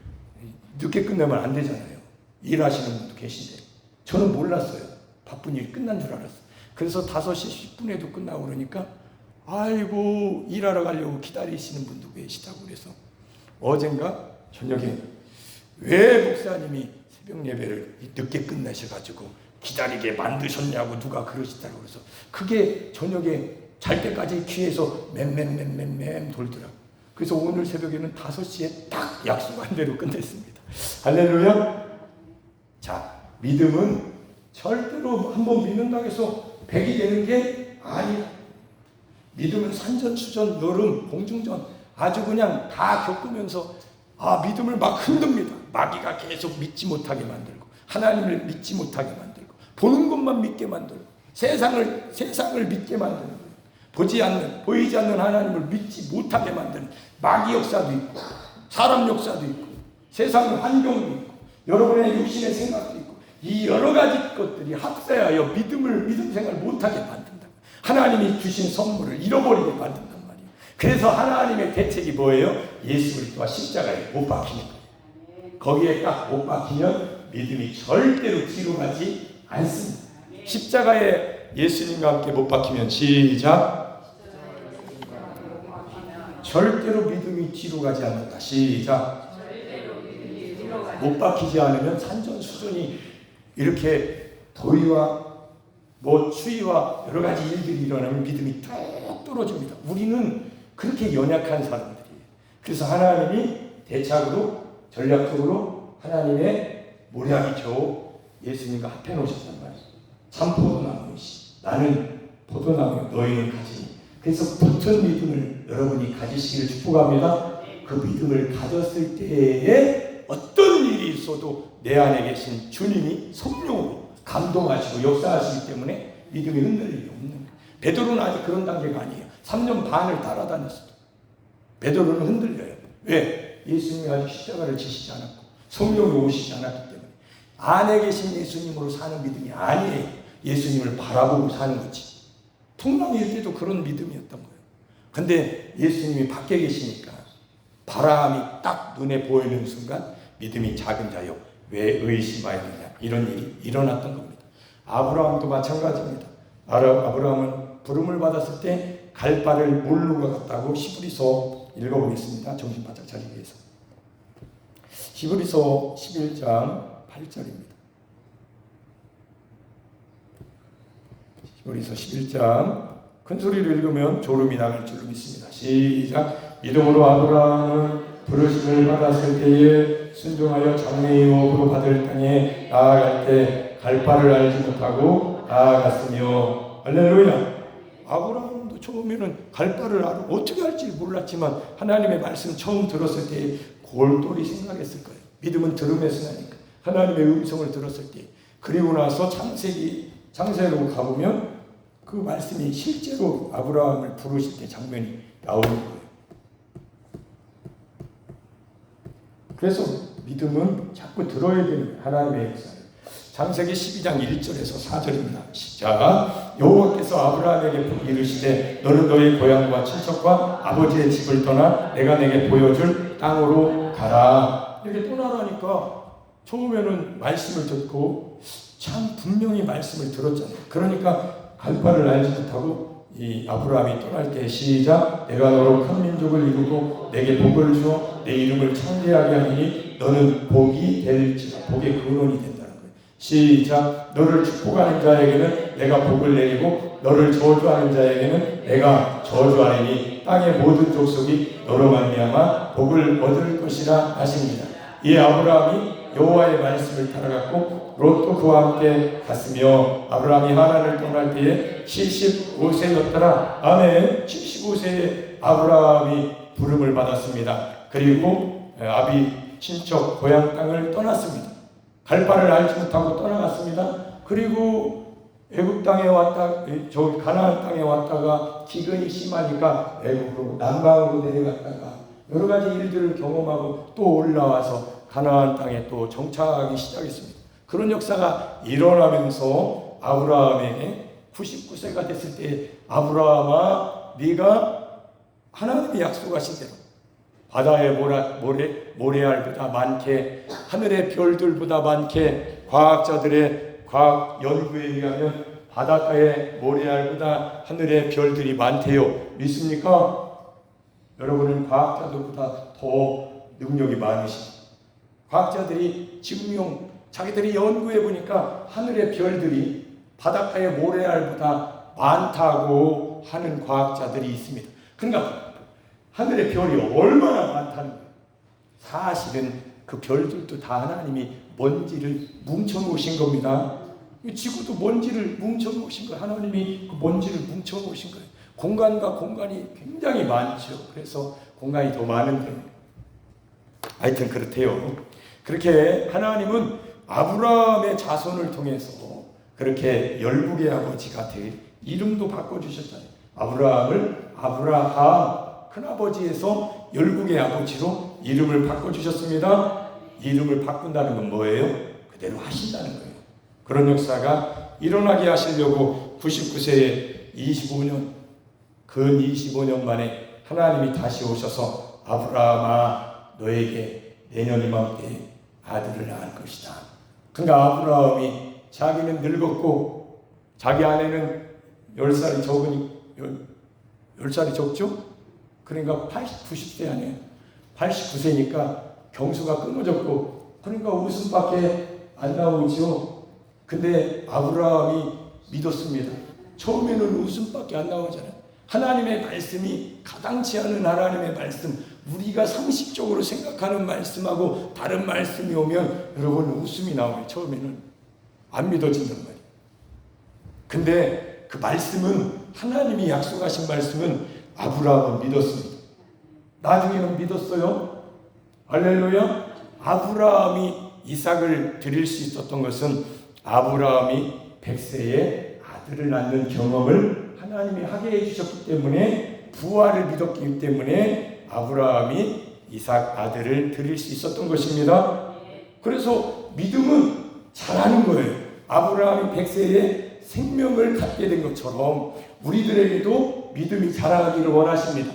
S1: 늦게 끝내면 안 되잖아요. 일하시는 분도 계신데. 저는 몰랐어요. 바쁜 일이 끝난 줄 알았어요. 그래서 5시 10분에도 끝나고 그러니까 아이고 일하러 가려고 기다리시는 분도 계시다고 그래서 어젠가 저녁에 왜 목사님이 새벽 예배를 늦게 끝내셔가지고 기다리게 만드셨냐고 누가 그러시다고 그래서 그게 저녁에 잘 때까지 귀에서 맴 돌더라고. 그래서 오늘 새벽에는 5시에 딱 약속한 대로 끝냈습니다. 할렐루야. 자, 믿음은 절대로 한번 믿는다고 해서 100이 되는 게 아니야. 믿음은 산전수전, 여름, 공중전 아주 그냥 다 겪으면서 믿음을 막 흔듭니다. 마귀가 계속 믿지 못하게 만들고 하나님을 믿지 못하게 만들고 보는 것만 믿게 만들고 세상을 믿게 만드는 보이지 않는 하나님을 믿지 못하게 만드는 마귀 역사도 있고 사람 역사도 있고 세상 환경도 있고 여러분의 육신의 생각도 있고 이 여러 가지 것들이 합세하여 믿음 생활 못하게 만든다. 하나님이 주신 선물을 잃어버리게 만든단 말이에요. 그래서 하나님의 대책이 뭐예요? 예수 그리스도와 십자가에 못 박히는 거예요. 거기에 딱 못 박히면 믿음이 절대로 뒤로 가지 않습니다. 십자가에 예수님과 함께 못 박히면 시작. 절대로 믿음이 뒤로 가지 않는다. 시작. 못 박히지 않으면 산전수전이 이렇게 더위와 추위와 여러 가지 일들이 일어나면 믿음이 뚝 떨어집니다. 우리는 그렇게 연약한 사람들이에요. 그래서 하나님이 대책으로 전략적으로 하나님의 모략이죠. 예수님과 합해 놓으셨단 말이에요. 참 포도나무이시 나는 포도나무 너희는 가지니. 그래서 붙은 믿음을 여러분이 가지시기를 축복합니다. 그 믿음을 가졌을 때에 어떤 일이 있어도 내 안에 계신 주님이 성령으로 감동하시고 역사하시기 때문에 믿음이 흔들릴 리 없는 거예요. 베드로는 아직 그런 단계가 아니에요. 3년 반을 따라다녔어도 베드로는 흔들려요. 왜? 예수님이 아직 십자가를 지시지 않았고 성령이 오시지 않았기 때문에. 안에 계신 예수님으로 사는 믿음이 아니에요. 예수님을 바라보고 사는 거지. 풍랑일 때도 그런 믿음이었던 거예요. 근데 예수님이 밖에 계시니까 바람이 딱 눈에 보이는 순간 믿음이 작은 자요 왜 의심하였느냐 이런 일이 일어났던 겁니다. 아브라함도 마찬가지입니다. 아브라함은 부름을 받았을 때 갈 바를 모르고 갔다고 히브리서 읽어보겠습니다. 정신 바짝 차리기 위해서. 히브리서 11장 8절입니다. 히브리서 11장 큰 소리로 읽으면 졸음이 나갈 줄로 믿습니다. 시작. 믿음으로 아브라함은 부르심을 받았을 때에 순종하여 장래의 유업으로 받을 땅에 나아갈 때 갈 바를 알지 못하고 나아갔으며. 할렐루야. 아브라함도 처음에는 갈 바를 어떻게 할지 몰랐지만 하나님의 말씀 처음 들었을 때 골똘히 생각했을 거예요. 믿음은 들음에서 나니까. 하나님의 음성을 들었을 때. 그리고 나서 창세로 가보면 그 말씀이 실제로 아브라함을 부르실 때 장면이 나오는 거예요. 그래서 믿음은 자꾸 들어야 되는 하나님의 역사예요. 창세기 12장 1절에서 4절입니다. 시작. 여호와께서 아브라함에게 이르시되 너는 너의 고향과 친척과 아버지의 집을 떠나 내가 내게 보여줄 땅으로 가라. 이렇게 떠나라니까 처음에는 말씀을 듣고 참 분명히 말씀을 들었잖아요. 그러니까 갈 바를 알지 못하고 이 아브라함이 떠날 때 시작 내가 너로 큰 민족을 이루고 내게 복을 주어 내 이름을 창대하게 하리니 너는 복이 될지라. 복의 근원이 된다는 거예요. 시작 너를 축복하는 자에게는 내가 복을 내리고 너를 저주하는 자에게는 내가 저주하리니 땅의 모든 족속이 너로 말미암아 복을 얻을 것이라 하십니다. 이 아브라함이 여호와의 말씀을 따라갔고 롯도 그와 함께 갔으며 아브라함이 하란을 떠날 때에 75세였더라. 아멘. 75세에 아브라함이 부름을 받았습니다. 그리고 아비 친척 고향 땅을 떠났습니다. 갈 바를 알지 못하고 떠나갔습니다. 그리고 애굽 땅에 왔다, 저 가나안 땅에 왔다가 기근이 심하니까 애굽으로 남방으로 내려갔다가 여러 가지 일들을 경험하고 또 올라와서 가나안 땅에 또 정착하기 시작했습니다. 그런 역사가 일어나면서 아브라함에게 99세가 됐을 때 아브라함아 네가 하나님이 약속하신 대로 바다의 모래알보다 많게 하늘의 별들보다 많게 과학자들의 과학 연구에 의하면 바닷가의 모래알보다 하늘의 별들이 많대요. 믿습니까? 여러분은 과학자들보다 더 능력이 많으십니다. 과학자들이 증명 자기들이 연구해 보니까 하늘의 별들이 바닷가의 모래알보다 많다고 하는 과학자들이 있습니다. 그러니까 하늘의 별이 얼마나 많다는 거예요. 사실은 그 별들도 다 하나님이 먼지를 뭉쳐 놓으신 겁니다. 지구도 먼지를 뭉쳐 놓으신 거예요. 하나님이 그 먼지를 뭉쳐 놓으신 거예요. 공간과 공간이 굉장히 많죠. 그래서 공간이 더 많은데 하여튼 그렇대요. 그렇게 하나님은 아브라함의 자손을 통해서 그렇게 열국의 아버지가 될 이름도 바꿔주셨잖아요. 아브라함을 아브라함 큰아버지에서 열국의 아버지로 이름을 바꿔주셨습니다. 이름을 바꾼다는 건 뭐예요? 그대로 하신다는 거예요. 그런 역사가 일어나게 하시려고 99세에 25년 근 25년 만에 하나님이 다시 오셔서 아브라함아 너에게 내년 이맘때 아들을 낳을 것이다. 그러니까 아브라함이 자기는 늙었고 자기 아내는 10살이 적으니 10살이 적죠? 그러니까 90세 아니에요. 89세니까 경수가 끊어졌고 그러니까 웃음밖에 안 나오죠. 근데 아브라함이 믿었습니다. 처음에는 웃음밖에 안 나오잖아요. 하나님의 말씀이 가당치 않은 하나님의 말씀, 우리가 상식적으로 생각하는 말씀하고 다른 말씀이 오면 여러분 웃음이 나와요. 처음에는 안 믿어진단 말이에요. 근데 그 말씀은 하나님이 약속하신 말씀은 아브라함은 믿었습니다. 나중에는 믿었어요. 할렐루야. 아브라함이 이삭을 드릴 수 있었던 것은 아브라함이 100세에 아들을 낳는 경험을 하나님이 하게 해주셨기 때문에 부활을 믿었기 때문에 아브라함이 이삭 아들을 드릴 수 있었던 것입니다. 그래서 믿음은 잘하는 거예요. 아브라함이 100세에 생명을 갖게 된 것처럼 우리들에게도 믿음이 자라기를 원하십니다.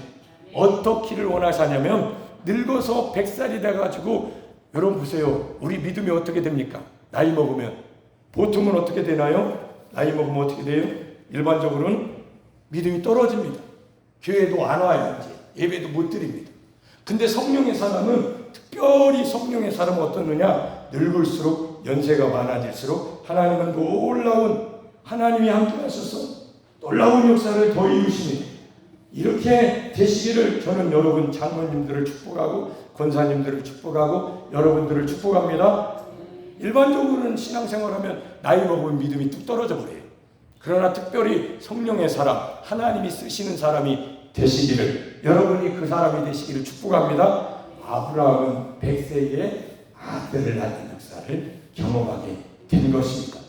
S1: 어떻게를 원하시냐면 늙어서 100살이 돼가지고 여러분 보세요. 우리 믿음이 어떻게 됩니까? 나이 먹으면 보통은 어떻게 되나요? 나이 먹으면 어떻게 돼요? 일반적으로는 믿음이 떨어집니다. 교회도 안 와요. 이제 예배도 못 드립니다. 근데 성령의 사람은 특별히 성령의 사람은 어떠느냐? 늙을수록 연세가 많아질수록 하나님은 놀라운 하나님이 함께 하셔서 놀라운 역사를 더 이루십니다. 이렇게 되시기를 저는 여러분 장로님들을 축복하고 권사님들을 축복하고 여러분들을 축복합니다. 일반적으로는 신앙생활하면 나이 먹으면 믿음이 뚝 떨어져 버려요. 그러나 특별히 성령의 사람, 하나님이 쓰시는 사람이 되시기를, 여러분이 그 사람이 되시기를 축복합니다. 아브라함은 100세에 아들을 낳는 역사를 경험하게 된 것입니다.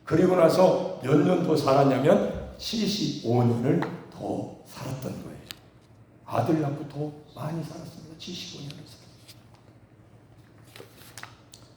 S1: 그리고 나서 몇 년 더 살았냐면 75년을 더 살았던 거예요. 아들 낳고 더 많이 살았습니다. 75년을 살았습니다.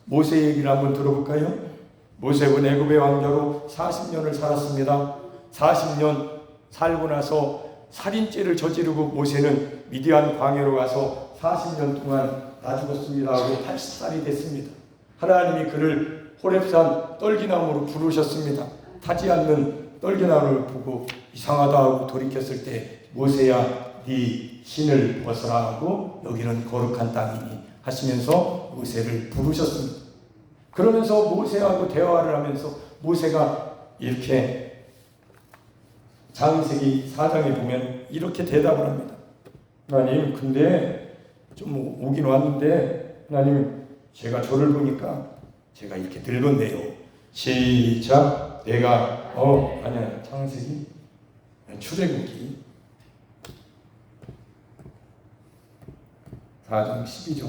S1: 모세 얘기를 한번 들어볼까요? 모세는 애굽의 왕자로 40년을 살았습니다. 40년 살고 나서 살인죄를 저지르고 모세는 미디안 광야로 가서 40년 동안 나 죽었습니다 하고 80살이 됐습니다. 하나님이 그를 호렙산 떨기나무로 부르셨습니다. 타지 않는 떨기나무를 보고 이상하다 하고 돌이켰을 때 모세야 네 신을 벗어라 하고 여기는 거룩한 땅이니 하시면서 모세를 부르셨습니다. 그러면서 모세하고 대화를 하면서 모세가 이렇게 창세기 4장에 보면 이렇게 대답을 합니다. 하나님, 근데 좀 오긴 왔는데 하나님, 제가 저를 보니까 제가 이렇게 늙었네요. 시작. 내가 아니야, 창세기 출애굽기 4장 12절.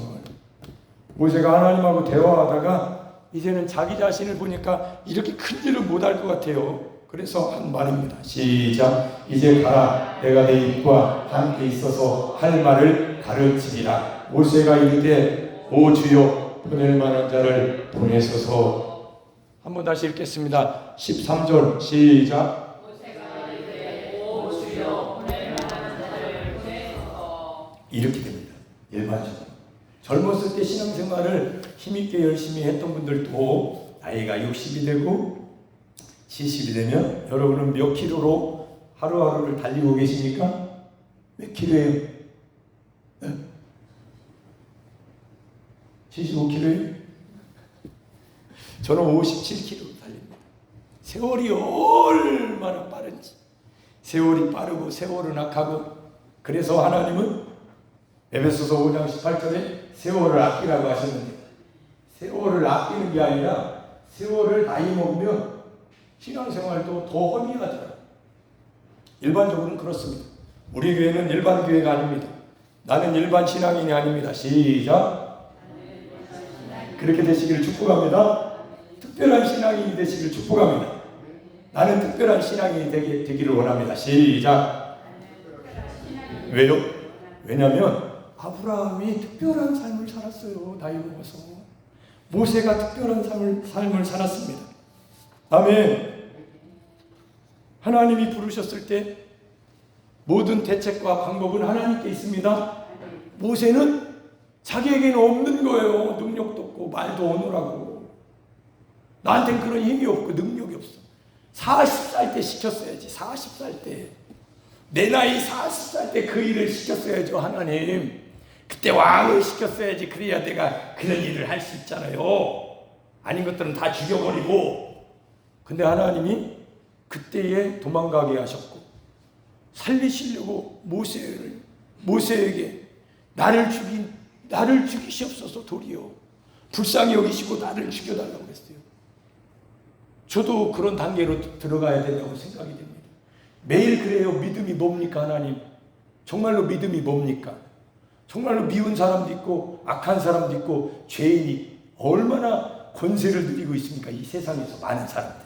S1: 모세가 하나님하고 대화하다가 이제는 자기 자신을 보니까 이렇게 큰 일을 못할 것 같아요. 그래서 한 말입니다. 시작. 이제 가라. 내가 내 입과 함께 있어서 할 말을 가르치리라. 모세가 이르되 오 주여 보낼 만한 자를 보내소서. 한번 다시 읽겠습니다. 13절 시작.
S2: 모세가 이르되 오 주여 보낼 만한 자를 보내소서.
S1: 이렇게 됩니다. 일반적으로 젊었을 때 신앙생활을 힘있게 열심히 했던 분들도 나이가 60이 되고 70이 되면 여러분은 몇 킬로로 하루하루를 달리고 계십니까? 몇 킬로예요? 75킬로예요? 저는 57킬로 달립니다. 세월이 얼마나 빠른지. 세월이 빠르고 세월은 악하고, 그래서 하나님은 에베소서 5장 18절에 세월을 아끼라고 하셨는데, 세월을 아끼는 게 아니라 세월을 나이 먹으면 신앙생활도 더 허미하더라. 일반적으로는 그렇습니다. 우리 교회는 일반 교회가 아닙니다. 나는 일반 신앙인이 아닙니다. 시작. 그렇게 되시기를 축복합니다. 특별한 신앙인이 되시기를 축복합니다. 나는 특별한 신앙인이 되기를 원합니다. 시작. 왜요? 왜냐하면 아브라함이 특별한 삶을 살았어요. 나이 먹어서. 모세가 특별한 삶을 살았습니다. 아멘. 하나님이 부르셨을 때 모든 대책과 방법은 하나님께 있습니다. 모세는 자기에게는 없는 거예요. 능력도 없고 말도 오느라고. 나한테는 그런 힘이 없고 능력이 없어. 40살 때 시켰어야지. 40살 때. 내 나이 40살 때 그 일을 시켰어야죠. 하나님. 그때 왕을 시켰어야지. 그래야 내가 그런 일을 할 수 있잖아요. 아닌 것들은 다 죽여버리고. 근데 하나님이 그때에 도망가게 하셨고, 살리시려고 모세에게 나를 죽이시옵소서. 도리어 불쌍히 여기시고 나를 죽여달라고 했어요. 저도 그런 단계로 들어가야 된다고 생각이 됩니다. 매일 그래요. 믿음이 뭡니까? 하나님, 정말로 믿음이 뭡니까? 정말로 미운 사람도 있고 악한 사람도 있고 죄인이 얼마나 권세를 누리고 있습니까? 이 세상에서 많은 사람들이.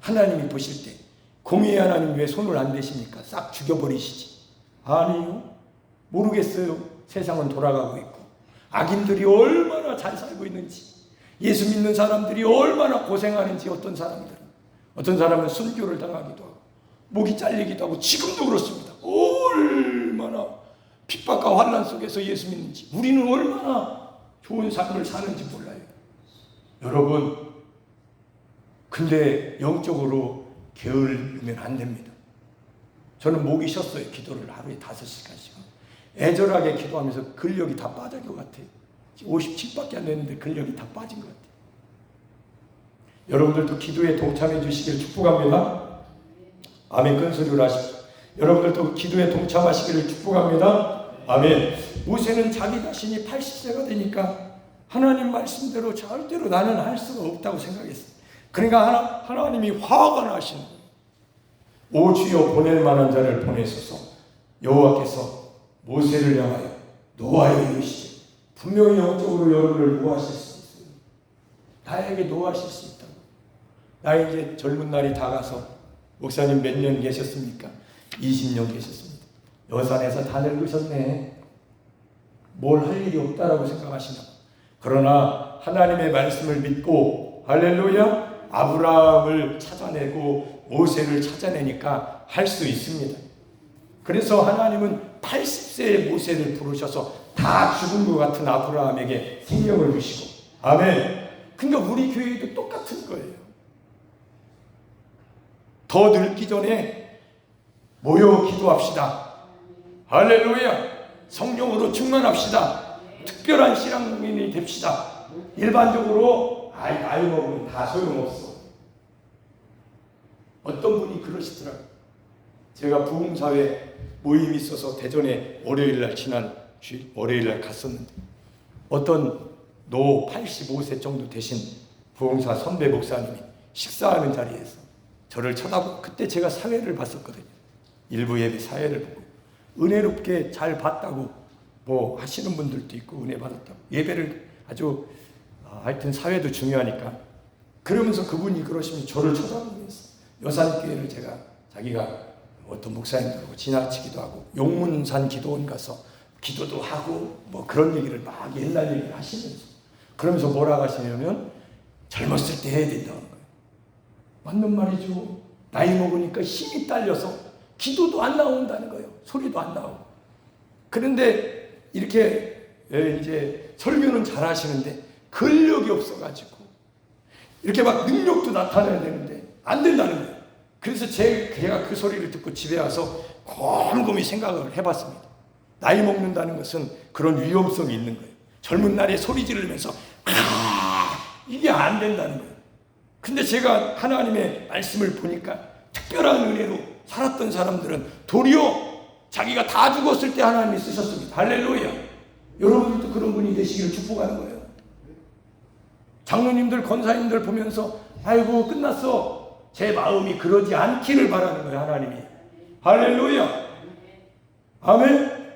S1: 하나님이 보실 때 공의의 하나님 왜 손을 안 대십니까? 싹 죽여버리시지. 아니요, 모르겠어요. 세상은 돌아가고 있고 악인들이 얼마나 잘 살고 있는지, 예수 믿는 사람들이 얼마나 고생하는지. 어떤 사람은 순교를 당하기도 하고 목이 잘리기도 하고 지금도 그렇습니다. 얼마나 핍박과 환난 속에서 예수 믿는지, 우리는 얼마나 좋은 삶을 사는지 몰라요. 여러분, 근데 영적으로 게으르면 안 됩니다. 저는 목이 쉬었어요. 기도를 하루에 5시간씩. 애절하게 기도하면서 근력이 다 빠질 것 같아요. 57밖에 안 됐는데 근력이 다 빠진 것 같아요. 여러분들도 기도에 동참해 주시기를 축복합니다. 아멘. 큰 소리로 하십시오. 여러분들도 기도에 동참하시기를 축복합니다. 아멘. 모세는 자기 자신이 80세가 되니까 하나님 말씀대로 절대로 나는 할 수가 없다고 생각했어요. 그러니까 하나님이 화가 나시는 거예요. 오 주여 보낼 만한 자를 보내소서. 여호와께서 모세를 향하여 노하여 이르시되, 분명히 영적으로 여러분을 노하실 수 있어요. 나에게 노하실 수 있다고. 나 이제 젊은 날이 다 가서, 목사님 몇 년 계셨습니까? 20년 계셨습니다. 여산에서 다 늙으셨네. 뭘 할 일이 없다라고 생각하시나. 그러나 하나님의 말씀을 믿고 할렐루야 아브라함을 찾아내고 모세를 찾아내니까 할 수 있습니다. 그래서 하나님은 80세의 모세를 부르셔서 다 죽은 것 같은 아브라함에게 생명을 주시고, 아멘. 그러니까 우리 교회도 똑같은 거예요. 더 늙기 전에 모여 기도합시다. 할렐루야. 성령으로 충만합시다. 특별한 신앙인이 됩시다. 일반적으로 나이 먹으면 다 소용없어. 어떤 분이 그러시더라고요. 제가 부흥사회 모임이 있어서 대전에 월요일날 지난 월요일날 갔었는데 어떤 노 85세 정도 되신 부흥사 선배 목사님이 식사하는 자리에서 저를 쳐다보고, 그때 제가 사회를 봤었거든요. 일부 예배 사회를 보고 은혜롭게 잘 봤다고 뭐 하시는 분들도 있고 은혜 받았다고, 예배를 아주 하여튼 사회도 중요하니까 그러면서 그분이 그러시면 저를 쳐다보면서 여산교회를 자기가 어떤 목사님들하고 지나치기도 하고 용문산 기도원 가서 기도도 하고 뭐 그런 얘기를 막 옛날 얘기를 하시면서 그러면서 뭐라고 하시냐면 젊었을 때 해야 된다는 거예요. 맞는 말이죠. 나이 먹으니까 힘이 딸려서 기도도 안 나온다는 거예요. 소리도 안 나오고. 그런데 이렇게 이제 설교는 잘 하시는데 근력이 없어가지고 이렇게 막 능력도 나타내야 되는데 안 된다는 거예요. 그래서 제가 그 소리를 듣고 집에 와서 곰곰이 생각을 해봤습니다. 나이 먹는다는 것은 그런 위험성이 있는 거예요. 젊은 날에 소리 지르면서 이게 안 된다는 거예요. 근데 제가 하나님의 말씀을 보니까 특별한 은혜로 살았던 사람들은 도리어 자기가 다 죽었을 때 하나님이 쓰셨습니다. 할렐루야. 여러분들도 그런 분이 되시기를 축복하는 거예요. 장로님들, 권사님들 보면서 아이고 끝났어. 제 마음이 그러지 않기를 바라는 거예요. 하나님이. 할렐루야. 아멘.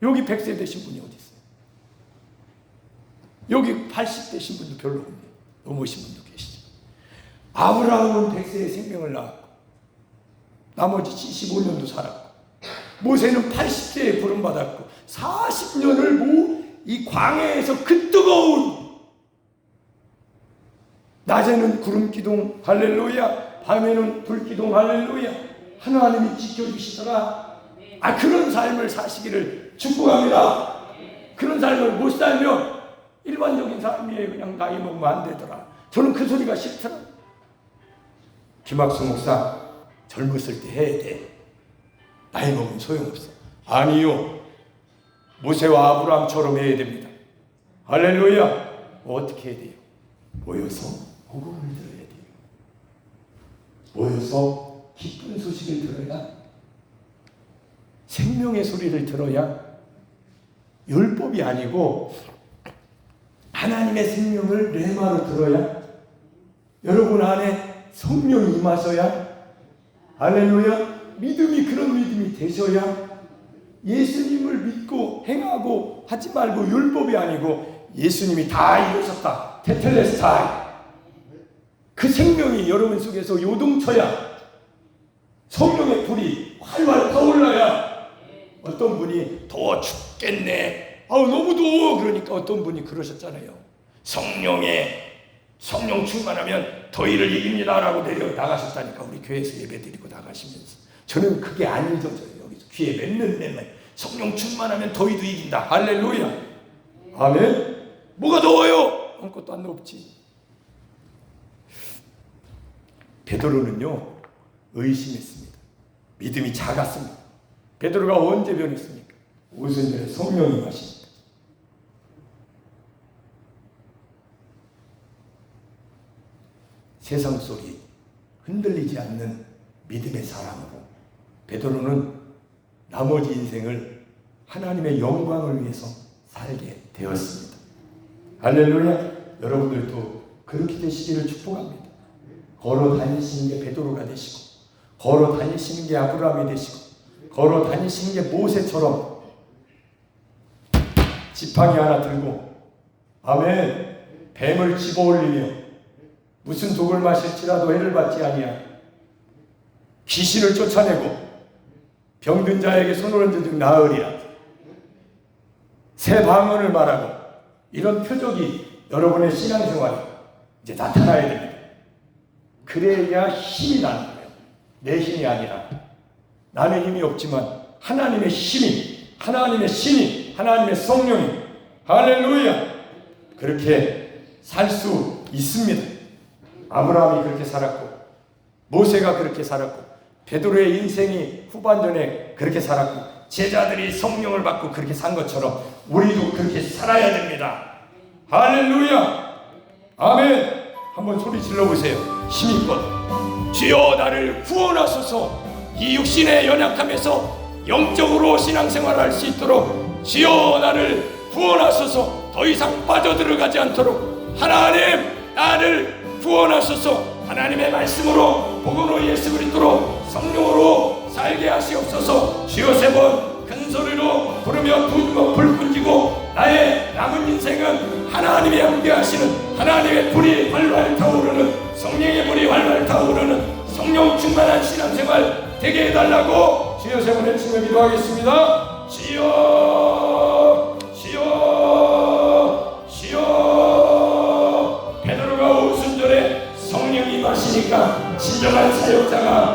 S1: 여기 100세 되신 분이 어디 있어요? 여기 80 되신 분도 별로 없네요. 넘으신 분도 계시죠. 아브라함은 100세의 생명을 낳았고 나머지 75년도 살았고, 모세는 80세에 부름받았고 40년을 이 광야에서 그 뜨거운, 낮에는 구름기둥 할렐루야, 밤에는 불기둥 할렐루야, 하나님이 지켜주시더라. 그런 삶을 사시기를 축복합니다. 그런 삶을 못 살면 일반적인 삶이에요. 그냥 나이 먹으면 안 되더라. 저는 그 소리가 싫더라. 김학수 목사 젊었을 때 해야 돼. 나이 먹으면 소용없어. 아니요. 모세와 아브라함처럼 해야 됩니다. 할렐루야. 어떻게 해야 돼요? 모여서 복음을 들어야 돼요. 모여서 기쁜 소식을 들어야, 생명의 소리를 들어야, 율법이 아니고 하나님의 생명을 레마로 들어야, 여러분 안에 성령이 임하셔야, 할렐루야, 믿음이 그런 믿음이 되셔야, 예수님을 믿고 행하고 하지 말고 율법이 아니고 예수님이 다 이루셨다. 테텔레스타이. 그 생명이 여러분 속에서 요동쳐야, 성령의 불이 활활 타올라야. 어떤 분이 더워 죽겠네, 너무 더워, 그러니까 어떤 분이 그러셨잖아요. 성령 충만하면 더위를 이깁니다 라고 내려 나가셨다니까. 우리 교회에서 예배 드리고 나가시면서 저는 그게 안 잊어져요. 여기서 귀에 맺는 성령 충만하면 더위도 이긴다. 할렐루야. 아멘. 뭐가 더워요? 아무것도 안 덥지. 베드로는요 의심했습니다. 믿음이 작았습니다. 베드로가 언제 변했습니까? 오순절에 성령이 마십니다. 세상 소리 흔들리지 않는 믿음의 사람으로 베드로는 나머지 인생을 하나님의 영광을 위해서 살게 되었습니다. 할렐루야. 여러분들도 그렇게 되시기를 축복합니다. 걸어 다니시는 게 베드로가 되시고, 걸어 다니시는 게 아브라함이 되시고, 걸어 다니시는 게 모세처럼 지팡이 하나 들고, 아멘, 뱀을 집어 올리며 무슨 독을 마실지라도 해를 받지 아니하, 귀신을 쫓아내고 병든 자에게 손을 얹어 나으리라, 새 방언을 말하고, 이런 표적이 여러분의 신앙생활에 이제 나타나야 됩니다. 그래야 힘이 나는 거예요. 내 힘이 아니라. 나는 힘이 없지만 하나님의 힘이, 하나님의 신이, 하나님의 성령이, 할렐루야, 그렇게 살 수 있습니다. 아브라함이 그렇게 살았고, 모세가 그렇게 살았고, 베드로의 인생이 후반전에 그렇게 살았고, 제자들이 성령을 받고 그렇게 산 것처럼 우리도 그렇게 살아야 됩니다. 할렐루야, 아멘. 한번 소리 질러보세요. 힘있고 주여 나를 구원하소서. 이 육신의 연약함에서 영적으로 신앙생활을 할 수 있도록 주여 나를 구원하소서. 더 이상 빠져들어가지 않도록 하나님 나를 구원하소서. 하나님의 말씀으로 복음으로 예수 그리스도로 성령으로 살게 하시옵소서. 주여 세 번 큰 소리로 부르며 불 뿜지고 나의 남은 인생은 하나님의 함께하시는 하나님의 불이 활활 타오르는 성령의 불이 활활 타오르는 성령 충만한 신앙생활 되게 해달라고 주여 세 번 외치며 기도하겠습니다. 주여 주여 주여. 베드로가 오순절에 성령이 마시니까 진정한 사역자가